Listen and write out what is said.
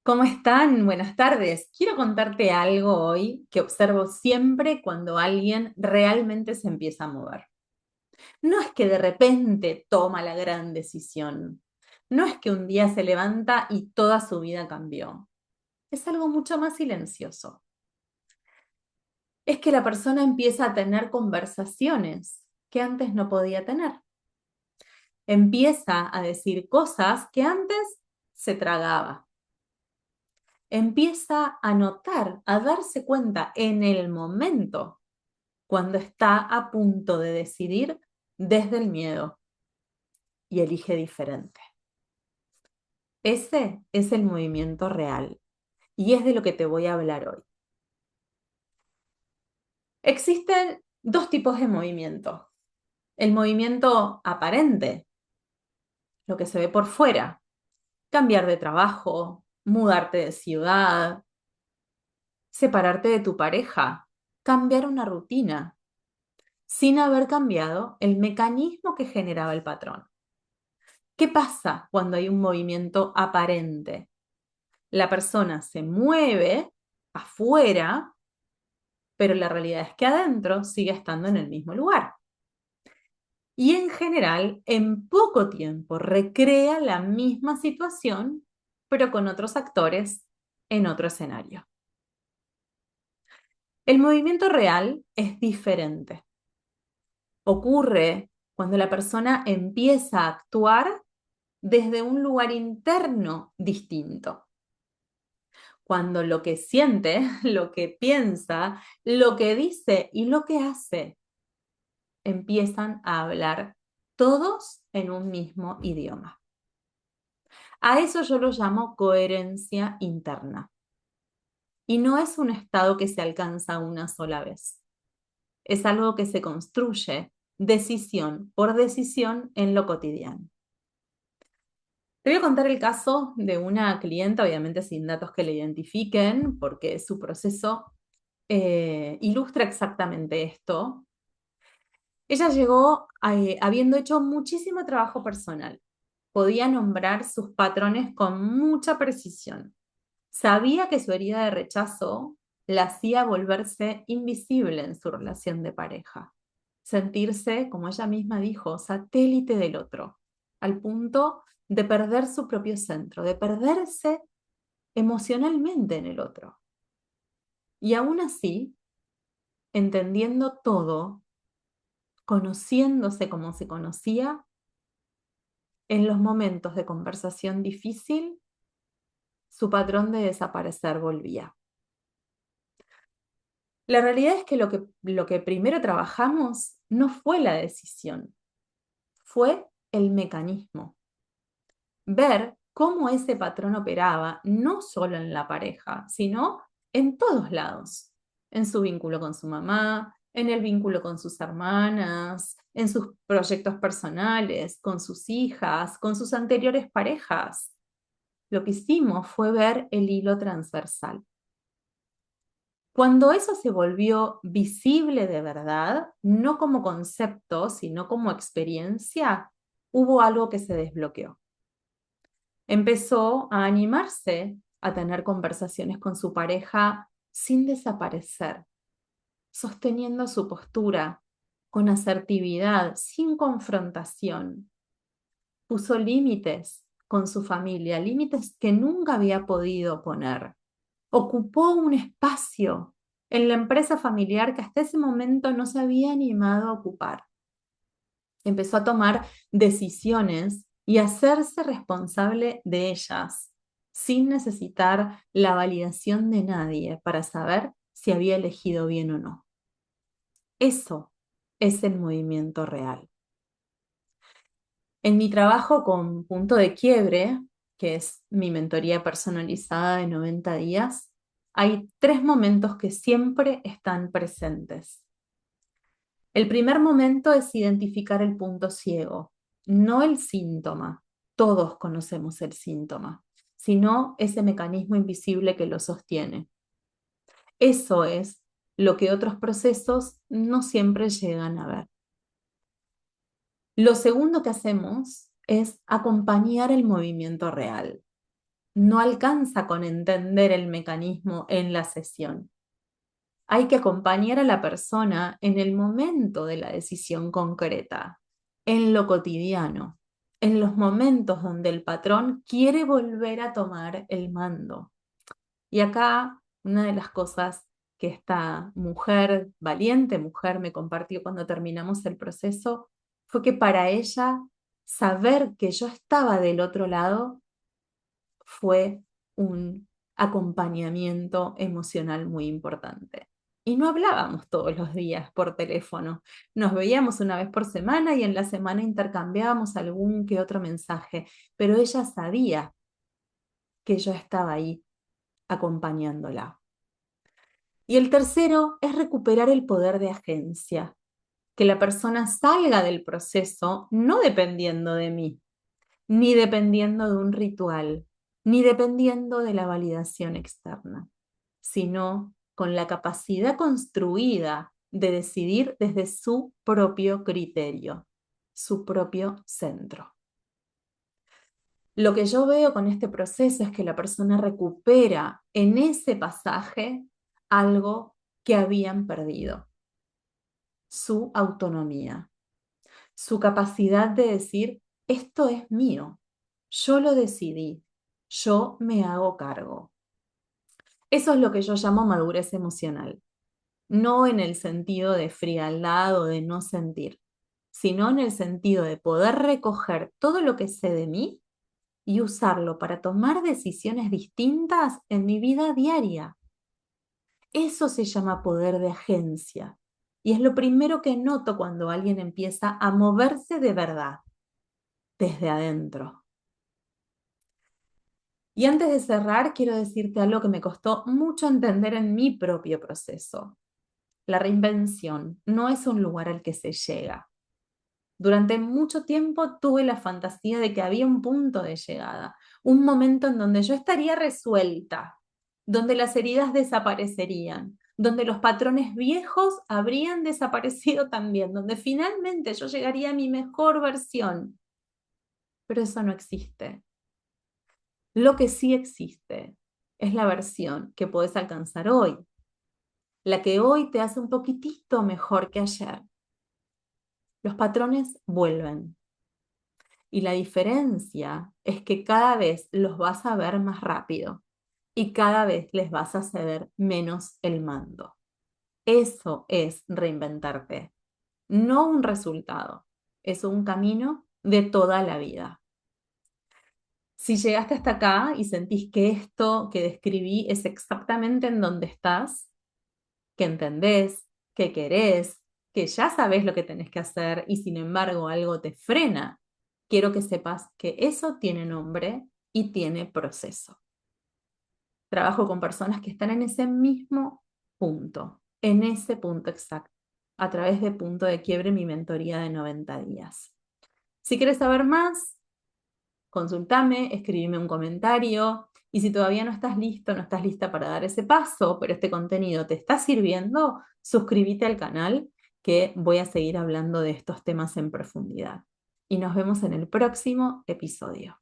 ¿Cómo están? Buenas tardes. Quiero contarte algo hoy que observo siempre cuando alguien realmente se empieza a mover. No es que de repente toma la gran decisión. No es que un día se levanta y toda su vida cambió. Es algo mucho más silencioso. Es que la persona empieza a tener conversaciones que antes no podía tener. Empieza a decir cosas que antes se tragaba. Empieza a notar, a darse cuenta en el momento cuando está a punto de decidir desde el miedo y elige diferente. Ese es el movimiento real y es de lo que te voy a hablar hoy. Existen dos tipos de movimiento. El movimiento aparente, lo que se ve por fuera, cambiar de trabajo, mudarte de ciudad, separarte de tu pareja, cambiar una rutina sin haber cambiado el mecanismo que generaba el patrón. ¿Qué pasa cuando hay un movimiento aparente? La persona se mueve afuera, pero la realidad es que adentro sigue estando en el mismo lugar. Y en general, en poco tiempo recrea la misma situación, pero con otros actores en otro escenario. El movimiento real es diferente. Ocurre cuando la persona empieza a actuar desde un lugar interno distinto. Cuando lo que siente, lo que piensa, lo que dice y lo que hace empiezan a hablar todos en un mismo idioma. A eso yo lo llamo coherencia interna. Y no es un estado que se alcanza una sola vez. Es algo que se construye decisión por decisión en lo cotidiano. Te voy a contar el caso de una clienta, obviamente sin datos que le identifiquen, porque su proceso ilustra exactamente esto. Ella llegó habiendo hecho muchísimo trabajo personal. Podía nombrar sus patrones con mucha precisión. Sabía que su herida de rechazo la hacía volverse invisible en su relación de pareja. Sentirse, como ella misma dijo, satélite del otro, al punto de perder su propio centro, de perderse emocionalmente en el otro. Y aún así, entendiendo todo, conociéndose como se conocía, en los momentos de conversación difícil, su patrón de desaparecer volvía. La realidad es que lo que primero trabajamos no fue la decisión, fue el mecanismo. Ver cómo ese patrón operaba, no solo en la pareja, sino en todos lados, en su vínculo con su mamá, en el vínculo con sus hermanas, en sus proyectos personales, con sus hijas, con sus anteriores parejas. Lo que hicimos fue ver el hilo transversal. Cuando eso se volvió visible de verdad, no como concepto, sino como experiencia, hubo algo que se desbloqueó. Empezó a animarse a tener conversaciones con su pareja sin desaparecer, sosteniendo su postura con asertividad, sin confrontación. Puso límites con su familia, límites que nunca había podido poner. Ocupó un espacio en la empresa familiar que hasta ese momento no se había animado a ocupar. Empezó a tomar decisiones y a hacerse responsable de ellas, sin necesitar la validación de nadie para saber si había elegido bien o no. Eso es el movimiento real. En mi trabajo con Punto de Quiebre, que es mi mentoría personalizada de 90 días, hay tres momentos que siempre están presentes. El primer momento es identificar el punto ciego, no el síntoma. Todos conocemos el síntoma, sino ese mecanismo invisible que lo sostiene. Eso es lo que otros procesos no siempre llegan a ver. Lo segundo que hacemos es acompañar el movimiento real. no alcanza con entender el mecanismo en la sesión. Hay que acompañar a la persona en el momento de la decisión concreta, en lo cotidiano, en los momentos donde el patrón quiere volver a tomar el mando. Y acá, una de las cosas que esta mujer, valiente mujer, me compartió cuando terminamos el proceso, fue que para ella saber que yo estaba del otro lado fue un acompañamiento emocional muy importante. Y no hablábamos todos los días por teléfono, nos veíamos una vez por semana y en la semana intercambiábamos algún que otro mensaje, pero ella sabía que yo estaba ahí acompañándola. Y el tercero es recuperar el poder de agencia, que la persona salga del proceso no dependiendo de mí, ni dependiendo de un ritual, ni dependiendo de la validación externa, sino con la capacidad construida de decidir desde su propio criterio, su propio centro. Lo que yo veo con este proceso es que la persona recupera en ese pasaje algo que habían perdido, su autonomía, su capacidad de decir, esto es mío, yo lo decidí, yo me hago cargo. Eso es lo que yo llamo madurez emocional, no en el sentido de frialdad o de no sentir, sino en el sentido de poder recoger todo lo que sé de mí y usarlo para tomar decisiones distintas en mi vida diaria. Eso se llama poder de agencia. Y es lo primero que noto cuando alguien empieza a moverse de verdad, desde adentro. Y antes de cerrar, quiero decirte algo que me costó mucho entender en mi propio proceso. La reinvención no es un lugar al que se llega. Durante mucho tiempo tuve la fantasía de que había un punto de llegada, un momento en donde yo estaría resuelta, donde las heridas desaparecerían, donde los patrones viejos habrían desaparecido también, donde finalmente yo llegaría a mi mejor versión. Pero eso no existe. Lo que sí existe es la versión que podés alcanzar hoy, la que hoy te hace un poquitito mejor que ayer. Los patrones vuelven. Y la diferencia es que cada vez los vas a ver más rápido y cada vez les vas a ceder menos el mando. Eso es reinventarte, no un resultado, es un camino de toda la vida. Si llegaste hasta acá y sentís que esto que describí es exactamente en donde estás, que entendés, que querés, que ya sabés lo que tenés que hacer y sin embargo algo te frena, quiero que sepas que eso tiene nombre y tiene proceso. Trabajo con personas que están en ese mismo punto, en ese punto exacto, a través de Punto de Quiebre, mi mentoría de 90 días. Si quieres saber más, consultame, escribime un comentario y si todavía no estás listo, no estás lista para dar ese paso, pero este contenido te está sirviendo, suscríbete al canal que voy a seguir hablando de estos temas en profundidad. Y nos vemos en el próximo episodio.